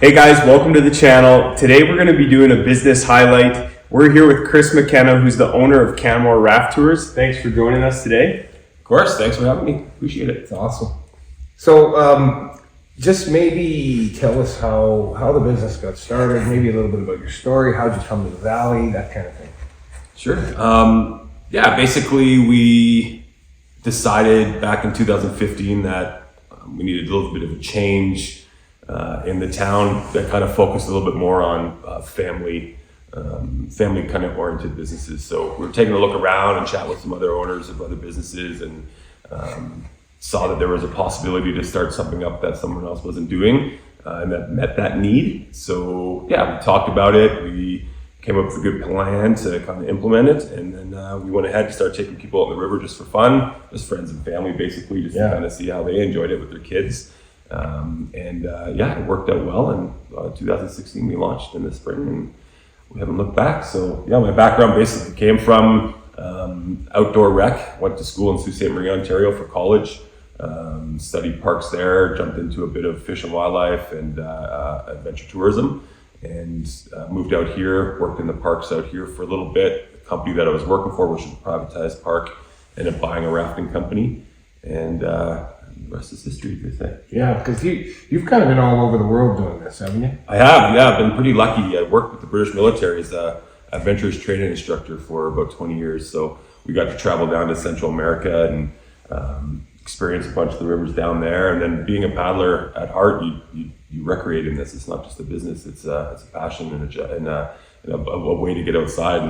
Hey guys, welcome to the channel. Today we're going to be doing a business highlight. We're here with Chris McKenna, who's the owner of Canmore Raft Tours. Thanks for joining us today. Of course, thanks for having me. Appreciate it. It's awesome. So just maybe tell us how the business got started, maybe a little bit about your story, how'd you come to the Valley, that kind of thing. Sure. Basically we decided back in 2015 that we needed a little bit of a change in the town that kind of focused a little bit more on family kind of oriented businesses. So we were taking a look around and chat with some other owners of other businesses and saw that there was a possibility to start something up that someone else wasn't doing and that met that need. So yeah, we talked about it. We came up with a good plan to kind of implement it, and then we went ahead and started taking people on the river just for fun, just friends and family basically, just to kind of see how they enjoyed it with their kids. It worked out well. And 2016 we launched in the spring, and we haven't looked back. So yeah, my background basically came from outdoor rec. Went to school in Sault Ste. Marie, Ontario for college. Studied parks there. Jumped into a bit of fish and wildlife and adventure tourism, and moved out here. Worked in the parks out here for a little bit. The company that I was working for, which was a privatized park, ended up buying a rafting company, and the rest is history, they say. Yeah, because you've kind of been all over the world doing this, haven't you? I have, yeah. I've been pretty lucky. I worked with the British military as a adventurous training instructor for about 20 years. So we got to travel down to Central America and experience a bunch of the rivers down there. And then being a paddler at heart, you recreate in this. It's not just a business. It's a passion and a way to get outside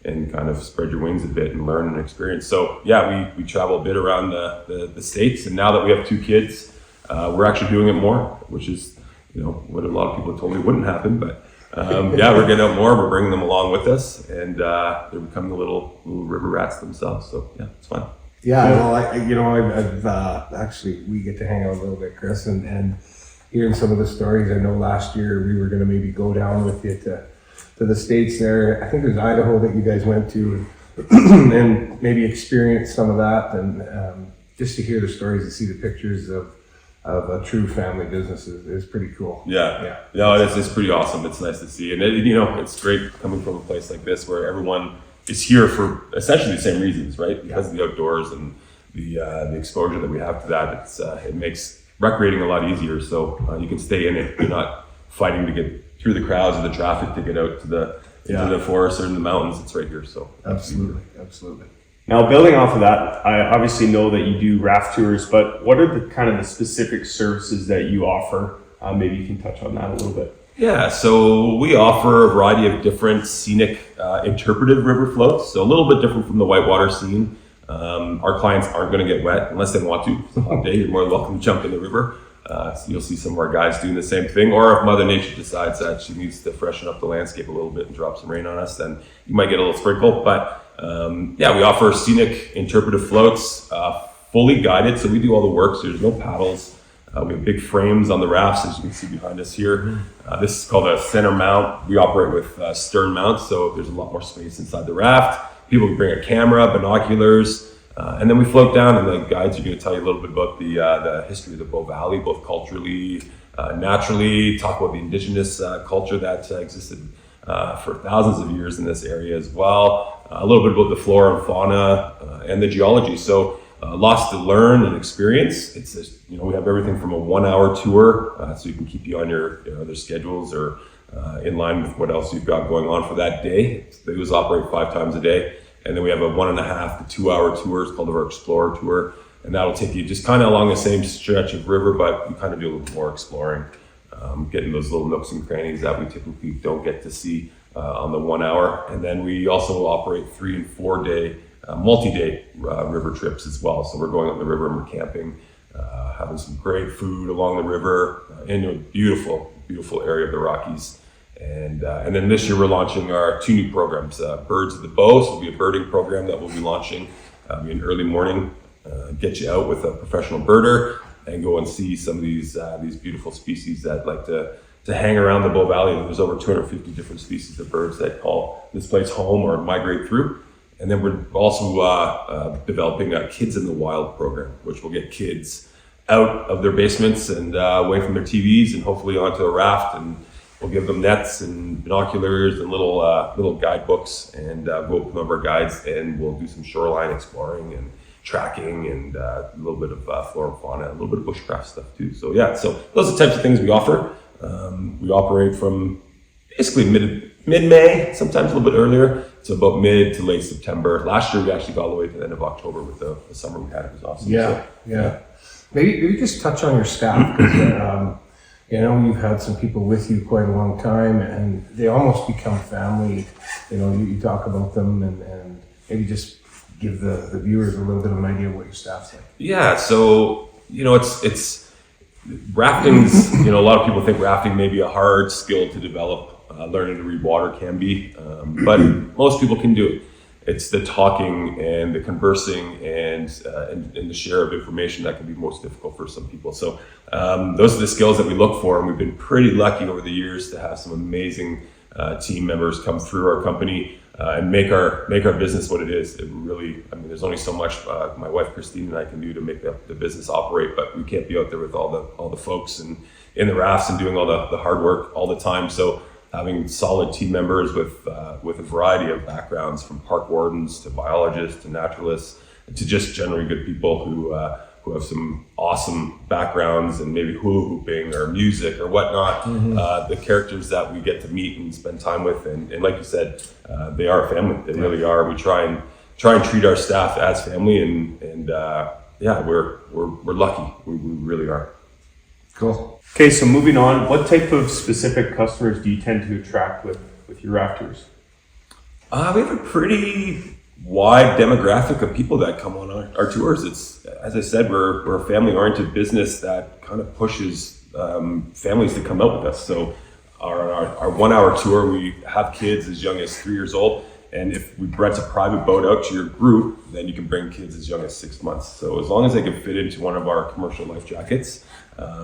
and kind of spread your wings a bit and learn and experience. So yeah, we travel a bit around the States, and now that we have two kids, we're actually doing it more, which is, what a lot of people told me wouldn't happen, but we're getting out more, we're bringing them along with us, and they're becoming the little river rats themselves. So yeah, it's fun. Yeah, well, I've actually, we get to hang out a little bit, Chris, and hearing some of the stories. I know last year we were going to maybe go down with you to the States there. I think it was Idaho that you guys went to, and maybe experience some of that, and just to hear the stories and see the pictures of a true family business is pretty cool. Yeah. No, it's pretty awesome. It's nice to see, and it's great coming from a place like this where everyone is here for essentially the same reasons, right? Because of the outdoors and the exposure that we have to that. It makes recreating a lot easier. So you can stay in it. You're not fighting to get through the crowds or the traffic to get out to the forest or in the mountains. It's right here. So absolutely. Now, building off of that, I obviously know that you do raft tours, but what are the kind of the specific services that you offer? Maybe you can touch on that a little bit. Yeah, so we offer a variety of different scenic interpretive river floats. So a little bit different from the whitewater scene. Our clients aren't going to get wet unless they want to. It's a hot day, you're more than welcome to jump in the river. So you'll see some of our guys doing the same thing. Or if Mother Nature decides that she needs to freshen up the landscape a little bit and drop some rain on us, then you might get a little sprinkle. But we offer scenic interpretive floats, fully guided. So we do all the work, so there's no paddles. We have big frames on the rafts, as you can see behind us here. This is called a center mount. We operate with stern mounts, so there's a lot more space inside the raft. People can bring a camera, binoculars, and then we float down, and the guides are going to tell you a little bit about the history of the Bow Valley, both culturally, naturally, talk about the indigenous culture that existed for thousands of years in this area as well. A little bit about the flora and fauna and the geology. So lots to learn and experience. We have everything from a 1-hour tour, so you can keep you on your other schedules or in line with what else you've got going on for that day. Those operate 5 times a day. And then we have a 1.5 to 2-hour tours called our Explorer Tour. And that'll take you just kind of along the same stretch of river, but you kind of do a little more exploring, getting those little nooks and crannies that we typically don't get to see on the 1 hour. And then we also operate 3 and 4 day, multi-day river trips as well. So we're going on the river and we're camping, having some great food along the river in a beautiful, beautiful area of the Rockies. And then this year we're launching our 2 new programs, Birds of the Bow. So it'll be a birding program that we'll be launching in early morning, get you out with a professional birder and go and see some of these beautiful species that like to hang around the Bow Valley. There's over 250 different species of birds that call this place home or migrate through. And then we're also developing a Kids in the Wild program, which will get kids out of their basements and away from their TVs and hopefully onto a raft, and we'll give them nets and binoculars and little guidebooks, and go with one of our guides, and we'll do some shoreline exploring and tracking and a little bit of flora and fauna, a little bit of bushcraft stuff too. So so those are the types of things we offer. We operate from basically mid-May, sometimes a little bit earlier, to about mid to late September. Last year we actually got all the way to the end of October with the summer we had. It was awesome. Yeah. Maybe just touch on your staff, because you've had some people with you quite a long time, and they almost become family. You talk about them, and maybe just give the viewers a little bit of an idea of what your staff's like. Yeah, so it's rafting's. A lot of people think rafting may be a hard skill to develop. Learning to read water can be, but most people can do it. It's the talking and the conversing and the share of information that can be most difficult for some people. So those are the skills that we look for, and we've been pretty lucky over the years to have some amazing team members come through our company and make our business what it is. It really, there's only so much my wife Christine and I can do to make the business operate, but we can't be out there with all the folks and in the rafts and doing all the hard work all the time. So having solid team members with a variety of backgrounds, from park wardens to biologists to naturalists to just generally good people who have some awesome backgrounds and maybe hula hooping or music or whatnot. The characters that we get to meet and spend time with, and like you said, they are a family. They really are. We try and treat our staff as family, and we're lucky. We really are. Cool. Okay, so moving on, what type of specific customers do you tend to attract with your raft tours? We have a pretty wide demographic of people that come on our tours. It's, as I said, we're a family-oriented business that kind of pushes families to come out with us. So our 1 hour tour, we have kids as young as 3 years old. And if we rent a private boat out to your group, then you can bring kids as young as 6 months. So as long as they can fit into one of our commercial life jackets,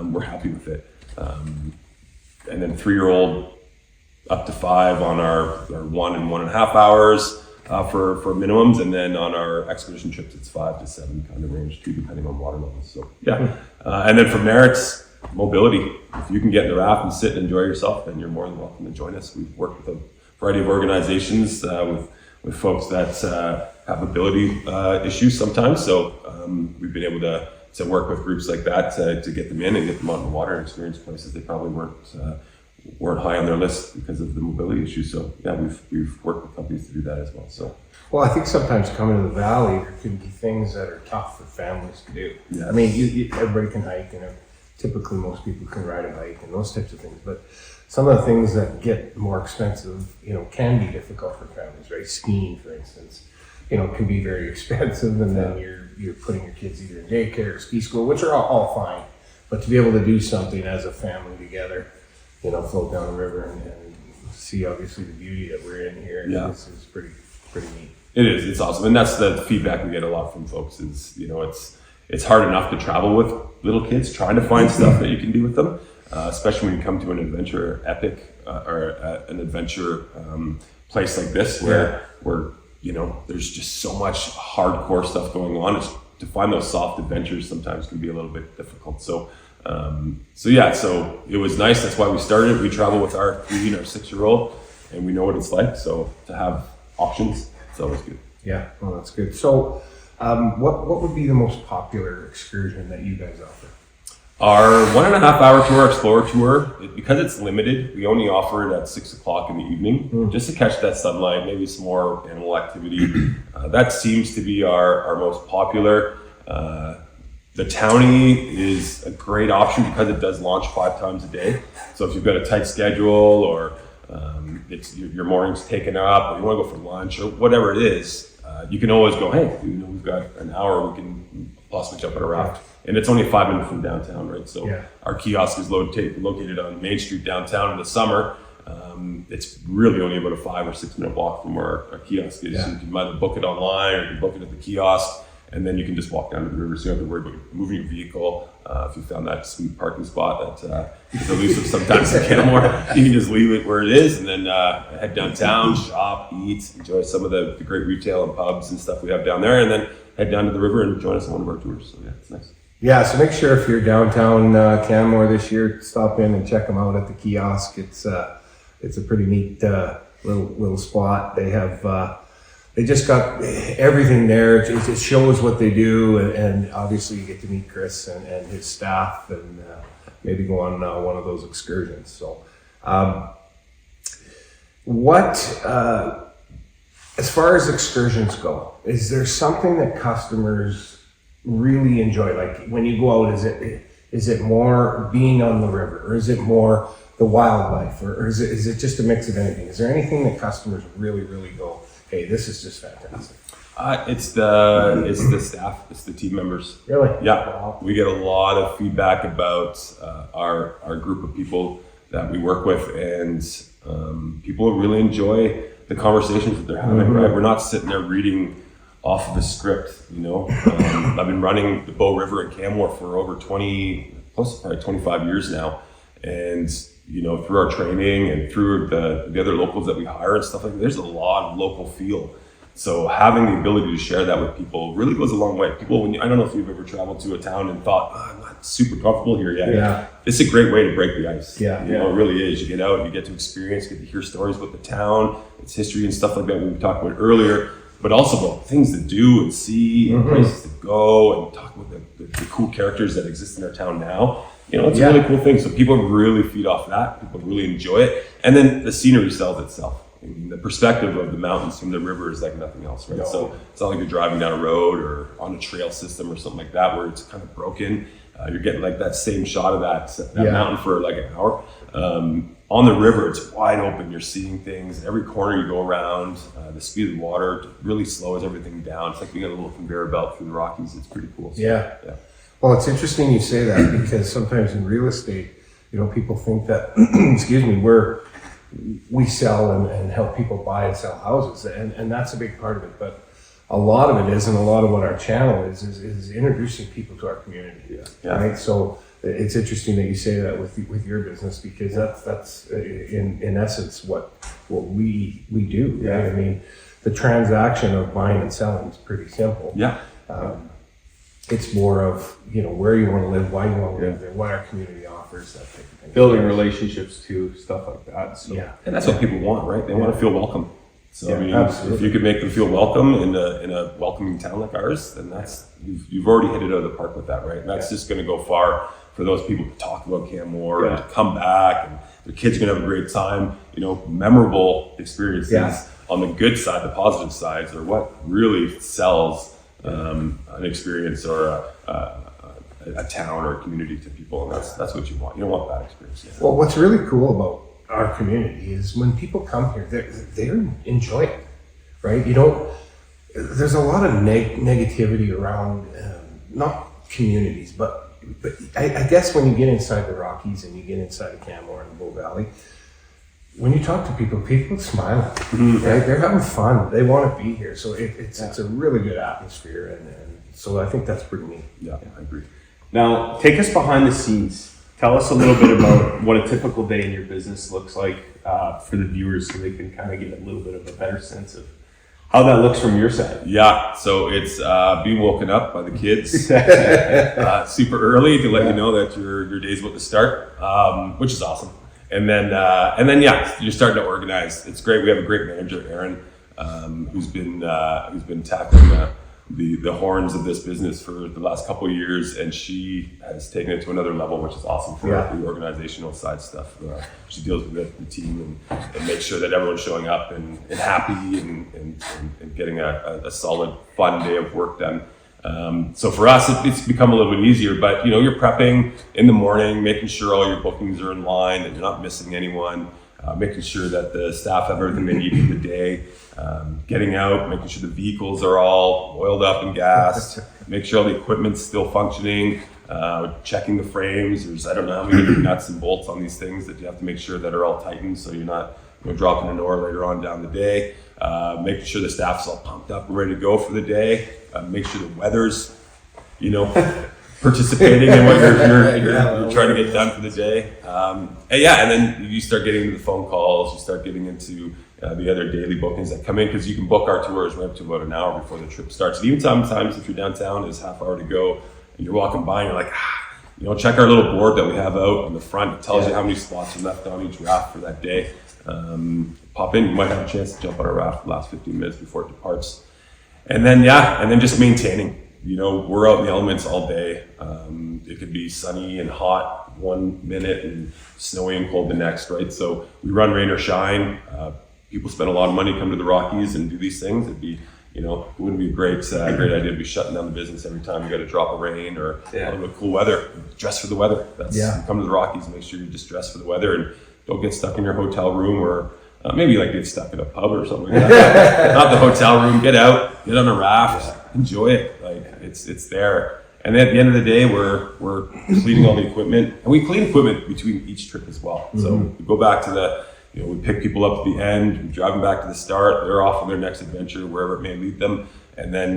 we're happy with it. And then 3-year-old up to 5 on our 1 and 1.5 hours for minimums. And then on our expedition trips, it's 5 to 7 kind of range too, depending on water levels. So and then from there, it's mobility. If you can get in the raft and sit and enjoy yourself, then you're more than welcome to join us. We've worked with a variety of organizations with folks that have mobility issues sometimes. So we've been able to work with groups like that to get them in and get them on the water and experience places they probably weren't high on their list because of the mobility issue. So we've worked with companies to do that as well. So I think sometimes coming to the valley, there can be things that are tough for families to do. Yeah. Everybody can hike, and typically most people can ride a bike and those types of things, but some of the things that get more expensive, can be difficult for families, right? Skiing, for instance, can be very expensive, and then you're putting your kids either in daycare or ski school, which are all fine. But to be able to do something as a family together, float down the river and see obviously the beauty that we're in here, this is pretty neat. it is. It's awesome, and that's the feedback we get a lot from folks. Is it's hard enough to travel with little kids, trying to find stuff that you can do with them. Especially when you come to an adventure epic or an adventure place like this, where there's just so much hardcore stuff going on. To find those soft adventures sometimes can be a little bit difficult. So it was nice. That's why we started. We travel with our 3 and our 6-year-old, and we know what it's like. So to have options, it's always good. Yeah, well, that's good. So what would be the most popular excursion that you guys offer? Our 1.5 hour tour, Explorer Tour, because it's limited, we only offer it at 6 o'clock in the evening, just to catch that sunlight, maybe some more animal activity. That seems to be our most popular. The Townie is a great option because it does launch 5 times a day. So if you've got a tight schedule, or it's your morning's taken up, or you want to go for lunch, or whatever it is, you can always go, hey, we've got an hour, we can possibly jump on a raft. And it's only 5 minutes from downtown, right? So our kiosk is located on Main Street downtown in the summer. It's really only about a 5 or 6 minute walk from where our kiosk is. You can either book it online, or you can book it at the kiosk, and then you can just walk down to the river, so you don't have to worry about moving your vehicle. If you found that sweet parking spot that is elusive sometimes in Canmore, you can just leave it where it is, and then head downtown, shop, eat, enjoy some of the great retail and pubs and stuff we have down there, and then head down to the river and join us on one of our tours. So it's nice. Yeah, so make sure if you're downtown Canmore this year, stop in and check them out at the kiosk. It's a pretty neat little spot. They have they just got everything there. It shows what they do, and obviously you get to meet Chris and his staff, and maybe go on one of those excursions. So, as far as excursions go, is there something that customers really enjoy? Like when you go out, is it more being on the river, or is it more the wildlife, or is it just a mix of anything? Is there anything that customers really go, hey, this is just fantastic? It's the staff, it's the team members. Really? Yeah, Wow. we get a lot of feedback about our group of people that we work with, and people really enjoy the conversations that they're having. Right, we're not sitting there reading off of a script. I've been running the Bow River in Canmore for over 25 years now, and through our training and through the other locals that we hire and stuff like that, there's a lot of local feel. So having the ability to share that with people really goes a long way. People, I don't know if you've ever traveled to a town and thought, I'm not super comfortable here yet. Yeah. It's a great way to break the ice. Yeah. It really is. You get out, you get to experience, get to hear stories about the town, its history and stuff like that we talked about earlier, but also about things to do and see and places to go, and talk about the cool characters that exist in our town now. It's a really cool thing. So people really feed off that. People really enjoy it. And then the scenery sells itself. I mean, the perspective of the mountains from the river is like nothing else, right? No. So it's not like you're driving down a road or on a trail system or something like that where it's kind of broken. You're getting like that same shot of that mountain for like an hour. On the river, it's wide open. You're seeing things. Every corner you go around, the speed of the water really slows everything down. It's like being on a little conveyor belt through the Rockies. It's pretty cool. So, Yeah. Yeah. Well, it's interesting you say that, because sometimes in real estate, people think that, excuse me, we sell and help people buy and sell houses, and that's a big part of it. But a lot of it is, and a lot of what our channel is introducing people to our community. Yeah. Right. So it's interesting that you say that with your business, because that's in essence what we do. Right? Yeah. I mean, the transaction of buying and selling is pretty simple. Yeah. It's more of, where you want to live, why you want to live there, what our community offers, that type of thing. Building relationships too, stuff like that. So. Yeah. And that's what people want, right? They want to feel welcome. So Yeah, I mean, absolutely. if you could make them feel welcome in a welcoming town like ours, then you've already hit it out of the park with that, right? And that's just going to go far for those people to talk about Canmore and to come back, and their kids are going to have a great time. Memorable experiences on the good side, the positive sides, are what really sells an experience or a town or a community to people, and that's what you want. You don't want bad experiences. Well, what's really cool about our community is when people come here, they're enjoying it, right? There's a lot of negativity around, not communities, but I guess when you get inside the Rockies and you get inside of Canmore and the Bow Valley, when you talk to people smiling, right? They're having fun. They want to be here. So it's a really good atmosphere, and so I think that's pretty neat. Yeah, I agree. Now, take us behind the scenes. Tell us a little bit about what a typical day in your business looks like for the viewers, so they can kind of get a little bit of a better sense of how that looks from your side. Yeah, so it's being woken up by the kids super early to let you know that your day's about to start, which is awesome. And then you're starting to organize. It's great. We have a great manager, Aaron, who's been tackling the horns of this business for the last couple of years, and she has taken it to another level, which is awesome for the organizational side stuff. She deals with the team and makes sure that everyone's showing up and happy and getting a solid, fun day of work done. So for us, it's become a little bit easier, but you're prepping in the morning, making sure all your bookings are in line, that you're not missing anyone, making sure that the staff have everything they need for the day, getting out, making sure the vehicles are all oiled up and gassed, make sure all the equipment's still functioning, checking the frames. There's, I don't know how many different nuts and bolts on these things that you have to make sure that are all tightened, so you're not dropping an oar later on down the day. Making sure the staff's all pumped up and ready to go for the day. Make sure the weather's, participating in what you're trying to get done for the day. And then you start getting into the phone calls. You start getting into the other daily bookings that come in, because you can book our tours right up to about an hour before the trip starts. And even sometimes if you're downtown, there's half hour to go. and you're walking by and you're like, check our little board that we have out on the front. It tells you how many spots are left on each raft for that day. Pop in, you might have a chance to jump on a raft for the last 15 minutes before it departs. And then just maintaining. We're out in the elements all day. It could be sunny and hot one minute and snowy and cold the next, right? So we run rain or shine. People spend a lot of money, come to the Rockies and do these things. It'd be, it wouldn't be a great idea to be shutting down the business every time you got a drop of rain or a little bit of cool weather. Dress for the weather. You come to the Rockies, make sure you just dress for the weather and don't get stuck in your hotel room or maybe like get stuck in a pub or something like that. Not the hotel room. Get out, get on a raft, enjoy it. Like it's there. And then at the end of the day, we're cleaning all the equipment, and we clean equipment between each trip as well. So we go back to we pick people up at the end, we drive them back to the start. They're off on their next adventure, wherever it may lead them. And then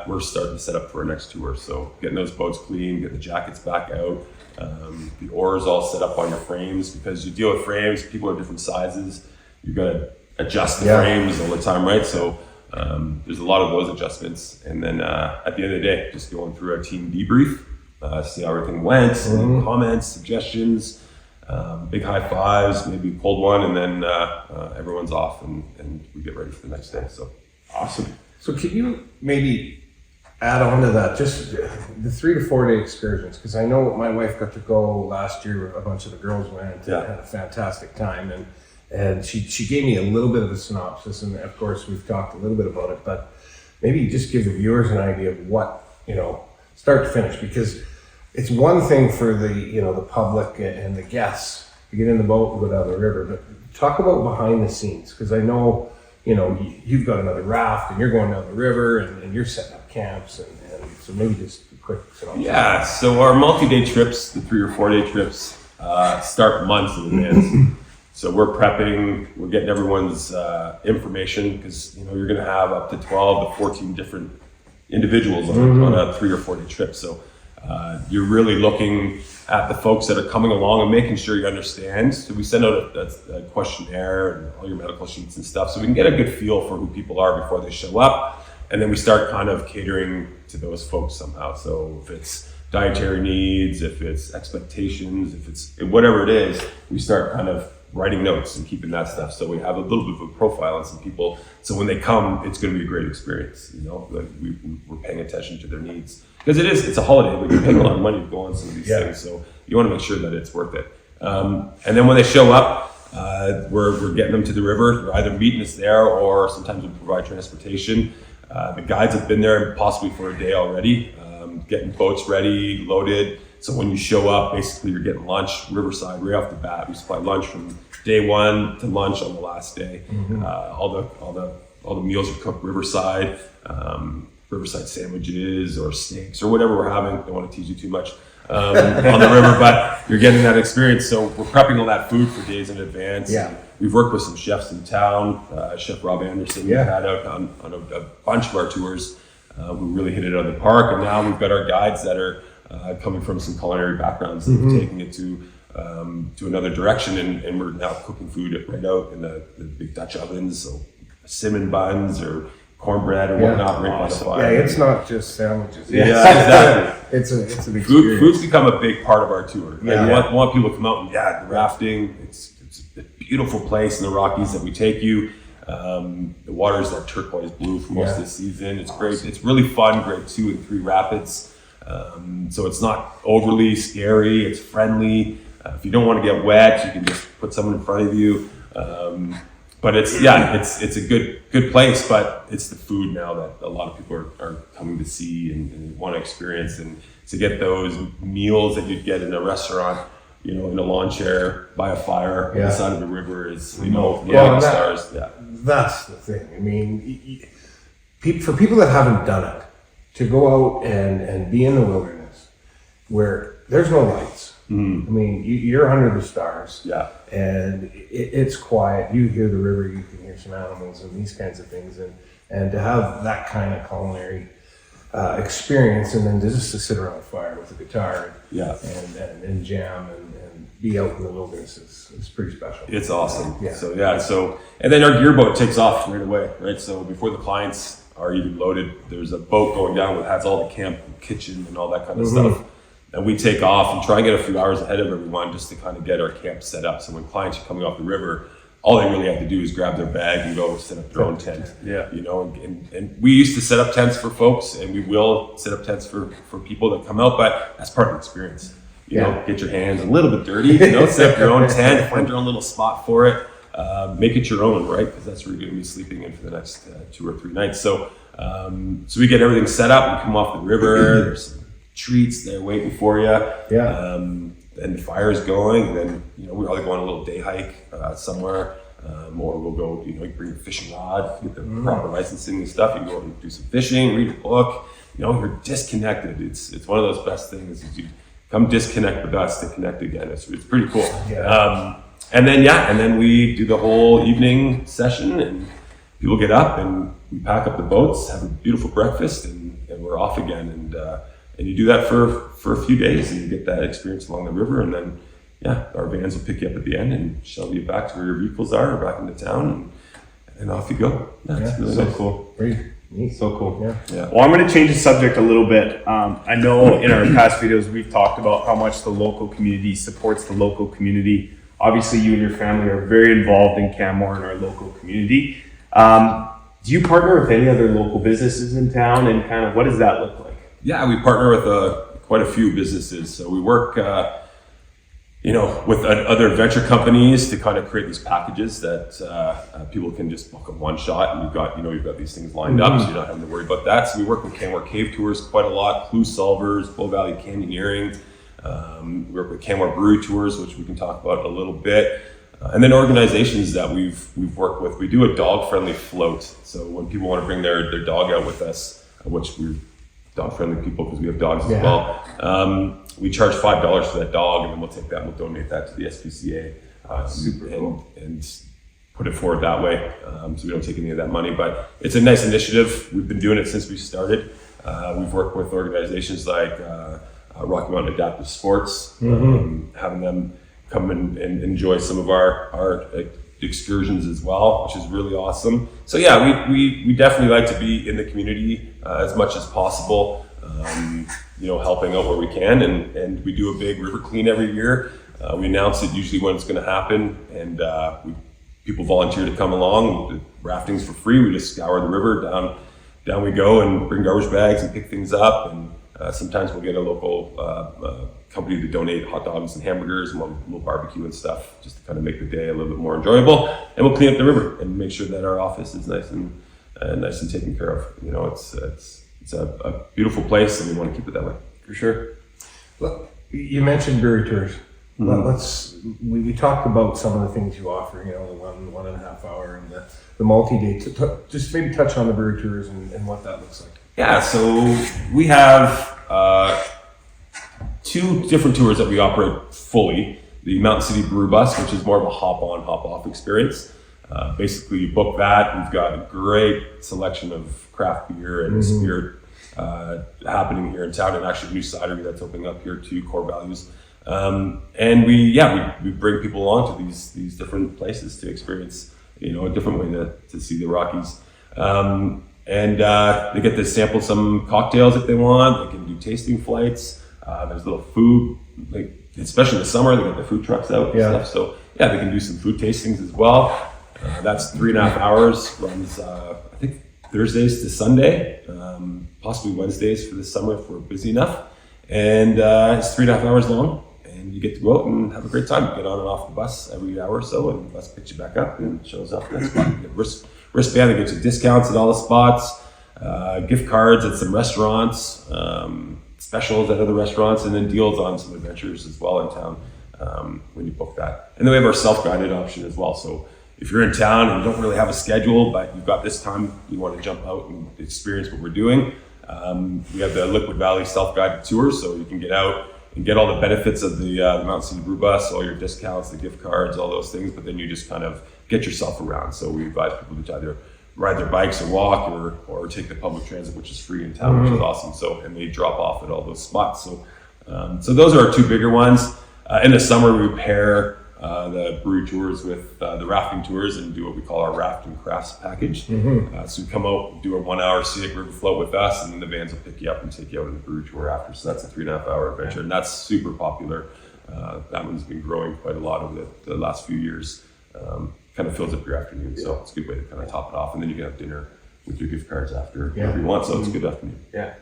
we're starting to set up for our next tour. So getting those boats clean, get the jackets back out. The oars all set up on your frames, because you deal with frames, people are different sizes. You've got to adjust the frames all the time, right? So there's a lot of those adjustments. And then at the end of the day, just going through our team debrief, see how everything went, comments, suggestions, big high fives, maybe a cold one, and then everyone's off and we get ready for the next day. So awesome. So could you maybe add on to that, just the 3 to 4 day excursions? Because I know my wife got to go last year, a bunch of the girls went and had a fantastic time. And she gave me a little bit of a synopsis, and of course we've talked a little bit about it, but maybe just give the viewers an idea of what, start to finish, because it's one thing for the public and the guests to get in the boat and go down the river, but talk about behind the scenes, because I know, you've got another raft and you're going down the river and you're setting up camps, and so maybe just a quick synopsis. Yeah, so our multi-day trips, the 3 or 4 day trips, start months in advance. So we're prepping, we're getting everyone's information, because you're going to have up to 12 to 14 different individuals on a 3 or 4 day trip. So you're really looking at the folks that are coming along and making sure you understand. So we send out a questionnaire and all your medical sheets and stuff, so we can get a good feel for who people are before they show up. And then we start kind of catering to those folks somehow. So if it's dietary needs, if it's expectations, if it's whatever it is, we start kind of writing notes and keeping that stuff, so we have a little bit of a profile on some people, so when they come, it's going to be a great experience. Like we're paying attention to their needs, because it's a holiday, but you're paying a lot of money to go on some of these things, so you want to make sure that it's worth it. And then when they show up, we're getting them to the river. We're either meeting us there, or sometimes we provide transportation. The guides have been there possibly for a day already, getting boats ready, loaded. So when you show up, basically you're getting lunch riverside right off the bat. We supply lunch from day one to lunch on the last day. All the meals are cooked riverside, riverside sandwiches or steaks or whatever we're having. Don't want to tease you too much on the river, but you're getting that experience. So we're prepping all that food for days in advance. Yeah. We've worked with some chefs in town. Chef Rob Anderson, we had out on a bunch of our tours, who really hit it out of the park. And now we've got our guides that are coming from some culinary backgrounds, and taking it to another direction, and we're now cooking food right out in the big Dutch ovens, so cinnamon buns or cornbread or whatnot, right by the fire. Yeah, it's not just sandwiches. Yeah, exactly. It's an experience. Food's become a big part of our tour. Yeah. We want people to come out and the rafting. It's a beautiful place in the Rockies that we take you. The water is that turquoise blue for most of the season. It's great. It's really fun. Grade 2 and 3 rapids. So it's not overly scary, it's friendly. If you don't want to get wet, you can just put someone in front of you. But it's a good place, but it's the food now that a lot of people are coming to see and want to experience. And to get those meals that you'd get in a restaurant, in a lawn chair by a fire on the side of the river is, stars. Yeah. That's the thing. I mean, for people that haven't done it, to go out and be in the wilderness where there's no lights. I mean, you're under the stars. Yeah. And it's quiet. You hear the river, you can hear some animals and these kinds of things. And to have that kind of culinary experience, and then just to sit around a fire with a guitar and jam and be out in the wilderness is pretty special. It's awesome. Yeah. So and then our gear boat takes off right away, right? So before the clients are even loaded. There's a boat going down that has all the camp kitchen and all that kind of stuff. And we take off and try and get a few hours ahead of everyone just to kind of get our camp set up. So when clients are coming off the river, all they really have to do is grab their bag and go set up their own tent. Yeah. You know, and we used to set up tents for folks, and we will set up tents for people that come out, but that's part of the experience. You know, get your hands a little bit dirty, you know, set up your own tent, find your own little spot for it, make it your own, right? Because that's where you're going to be sleeping in for the next 2 or 3 nights. So we get everything set up, we come off the river, there's some treats there waiting for you. Yeah. And the fire's going, and then, you know, we either go on a little day hike somewhere, or we'll go, you know, you bring your fishing rod, get the proper licensing and stuff, you can go and do some fishing, read a book, you know, you're disconnected. It's one of those best things is you come disconnect with us to connect again. It's pretty cool. Yeah. And then we do the whole evening session, and people get up and we pack up the boats, have a beautiful breakfast, and we're off again. And you do that for a few days, and you get that experience along the river, and then our vans will pick you up at the end and shuttle you back to where your vehicles are, or back into town, and off you go. That's really So nice. cool. Great. Neat. So cool. Yeah. Well, I'm going to change the subject a little bit. I know in our past videos we've talked about how much the local community supports the local community. Obviously, you and your family are very involved in Canmore and our local community. Do you partner with any other local businesses in town, and kind of what does that look like? Yeah, we partner with quite a few businesses. So we work, with other venture companies to kind of create these packages that people can just book in one shot, and you've got these things lined up, so you're not having to worry about that. So we work with Canmore Cave Tours quite a lot, Clue Solvers, Bull Valley Canyoneering. We work with Canmore Brewery Tours, which we can talk about a little bit. And then organizations that we've worked with. We do a dog-friendly float. So when people want to bring their dog out with us, which we're dog-friendly people because we have dogs as well, we charge $5 for that dog, and then we'll take that and we'll donate that to the SPCA. Super cool. And put it forward that way. So we don't take any of that money, but it's a nice initiative. We've been doing it since we started. We've worked with organizations like Rocky Mountain Adaptive Sports, having them come and enjoy some of our excursions as well, which is really awesome. So yeah, we definitely like to be in the community as much as possible, helping out where we can, and we do a big river clean every year. We announce it usually when it's going to happen, and people volunteer to come along. The rafting's for free. We just scour the river, down we go, and bring garbage bags and pick things up, and sometimes we'll get a local company to donate hot dogs and hamburgers, and we'll barbecue and stuff just to kind of make the day a little bit more enjoyable. And we'll clean up the river and make sure that our office is nice and taken care of. You know, it's a beautiful place, and we want to keep it that way. For sure. Well, you mentioned Brewery Tours. We talked about some of the things you offer, the 1.5 hour and the multi-day. Just maybe touch on the Brewery Tours and what that looks like. Yeah, so we have 2 different tours that we operate fully. The Mountain City Brew Bus, which is more of a hop-on, hop-off experience. Basically, you book that. We've got a great selection of craft beer and spirit happening here in town, and actually a new cidery that's opening up here too, Core Values. And we bring people along to these different places to experience, a different way to see the Rockies. And they get to sample some cocktails if they want. They can do tasting flights. There's little food, especially in the summer, they get the food trucks out and stuff. So they can do some food tastings as well. That's 3.5 hours, runs I think Thursdays to Sunday, possibly Wednesdays for this summer if we're busy enough. And it's 3.5 hours long, and you get to go out and have a great time. You get on and off the bus every hour or so, and the bus picks you back up and shows up. That's fun. You get wristband that gets you discounts at all the spots, gift cards at some restaurants, specials at other restaurants, and then deals on some adventures as well in town when you book that. And then we have our self-guided option as well. So if you're in town and you don't really have a schedule, but you've got this time, you want to jump out and experience what we're doing, we have the Liquid Valley self-guided tours, so you can get out and get all the benefits of the Mountain City Brew Bus, all your discounts, the gift cards, all those things, but then you just kind of get yourself around. So we advise people to either ride their bikes or walk or take the public transit, which is free in town, which is awesome. So, and they drop off at all those spots. So those are our 2 bigger ones. In the summer, we pair the brewery tours with the rafting tours and do what we call our raft and crafts package. So we come out, do a 1 hour scenic river float with us, and then the vans will pick you up and take you out on the brewery tour after. So that's a 3.5 hour adventure, and that's super popular. That one's been growing quite a lot over the last few years. Kind of fills up your afternoon, so it's a good way to kind of top it off, and then you can have dinner with your gift cards after whatever you want. So it's a good afternoon. Yeah.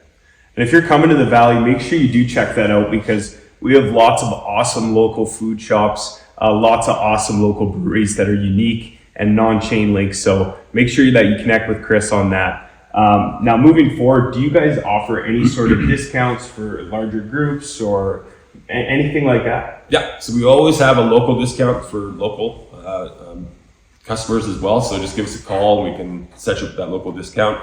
And if you're coming to the Valley, make sure you do check that out, because we have lots of awesome local food shops, lots of awesome local breweries that are unique and non-chain links. So make sure that you connect with Chris on that. Now, moving forward, do you guys offer any sort of discounts for larger groups or anything like that? Yeah, so we always have a local discount for local customers as well. So just give us a call and we can set you up that local discount.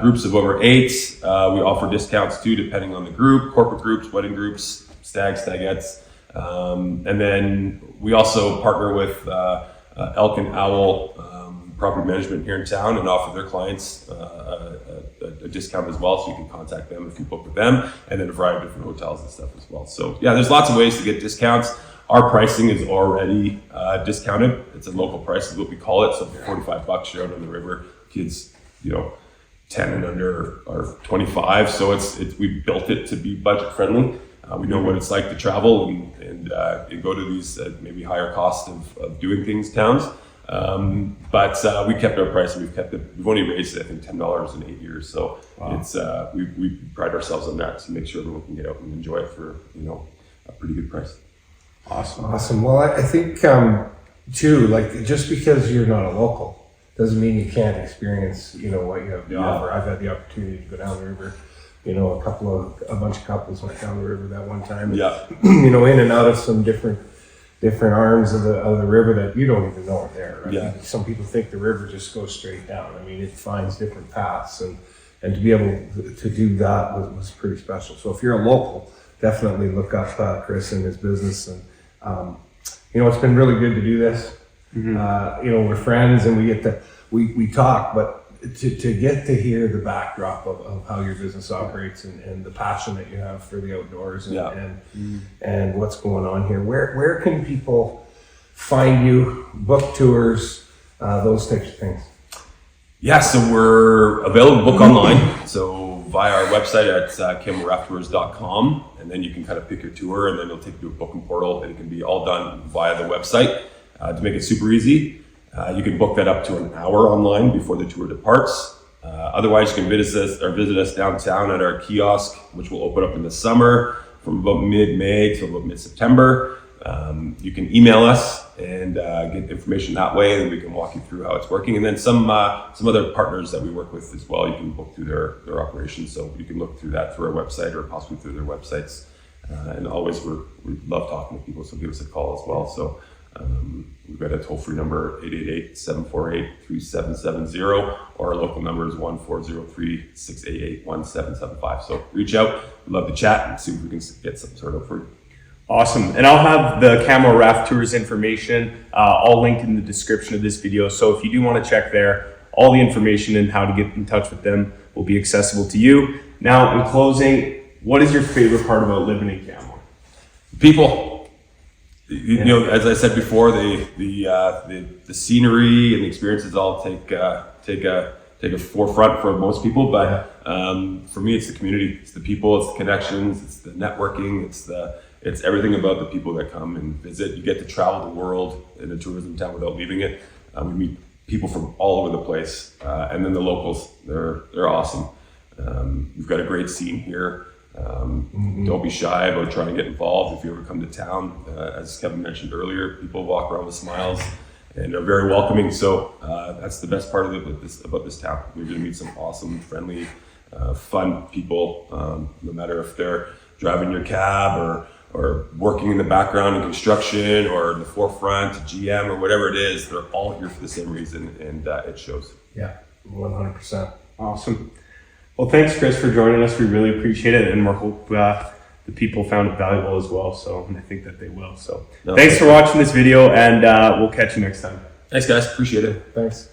Groups of over 8, we offer discounts too, depending on the group, corporate groups, wedding groups, stagettes. And then we also partner with Elk and Owl Property Management here in town and offer their clients a discount as well. So you can contact them if you book with them, and then a variety of different hotels and stuff as well. So yeah, there's lots of ways to get discounts. Our pricing is already discounted. It's a local price is what we call it. So for $45, you're out on the river. Kids, 10 and under are 25. So we built it to be budget friendly. We know what it's like to travel and go to these maybe higher cost of doing things towns. But we kept our price, and we've only raised it, I think, $10 in 8 years. So it's we pride ourselves on that to make sure everyone can get out and enjoy it for a pretty good price. Awesome. Well, I think too, like, just because you're not a local doesn't mean you can't experience what you have to offer. I've had the opportunity to go down the river. A bunch of couples went down the river that one time. In and out of some different arms of the river that you don't even know are there. Right? Yeah. Some people think the river just goes straight down. I mean, it finds different paths, and to be able to do that was pretty special. So if you're a local, definitely look up Chris and his business. And it's been really good to do this. We're friends and we talk, but to get to hear the backdrop of how your business operates and the passion that you have for the outdoors and what's going on here. Where can people find you, book tours, those types of things? Yeah, so we're available to book online. So via our website at CanmoreRaftTours.com, and then you can kind of pick your tour, and then it'll take you to a booking portal, and it can be all done via the website. To make it super easy, you can book that up to an hour online before the tour departs. Otherwise, you can visit us downtown at our kiosk, which will open up in the summer from about mid-May to about mid-September. You can email us and get information that way, and we can walk you through how it's working. And then some other partners that we work with as well, you can book through their operations. So you can look through that through our website or possibly through their websites. And always we love talking to people, so give us a call as well. So we've got a toll-free number, 888-748-3770, or our local number is 1403-688-1775. So reach out, we'd love to chat and see if we can get some sort of for you. Awesome. And I'll have the Canmore Raft Tours information all linked in the description of this video. So if you do want to check there, all the information and how to get in touch with them will be accessible to you. Now, in closing, what is your favorite part about living in Canmore? People. As I said before, the scenery and the experiences all take a forefront for most people. But for me, it's the community, it's the people, it's the connections, it's the networking, it's everything about the people that come and visit. You get to travel the world in a tourism town without leaving it. We meet people from all over the place, and then the locals. They're awesome. We've got a great scene here. Don't be shy about trying to get involved if you ever come to town. As Kevin mentioned earlier, people walk around with smiles and are very welcoming. So that's the best part about this town. You're going to meet some awesome, friendly, fun people. No matter if they're driving your cab or working in the background in construction or in the forefront, GM or whatever it is, they're all here for the same reason, and it shows. Yeah, 100%. Awesome. Well, thanks, Chris, for joining us. We really appreciate it, and we hope the people found it valuable as well. So, and I think that they will. So, thanks for watching this video, and we'll catch you next time. Thanks, guys. Appreciate it. Thanks.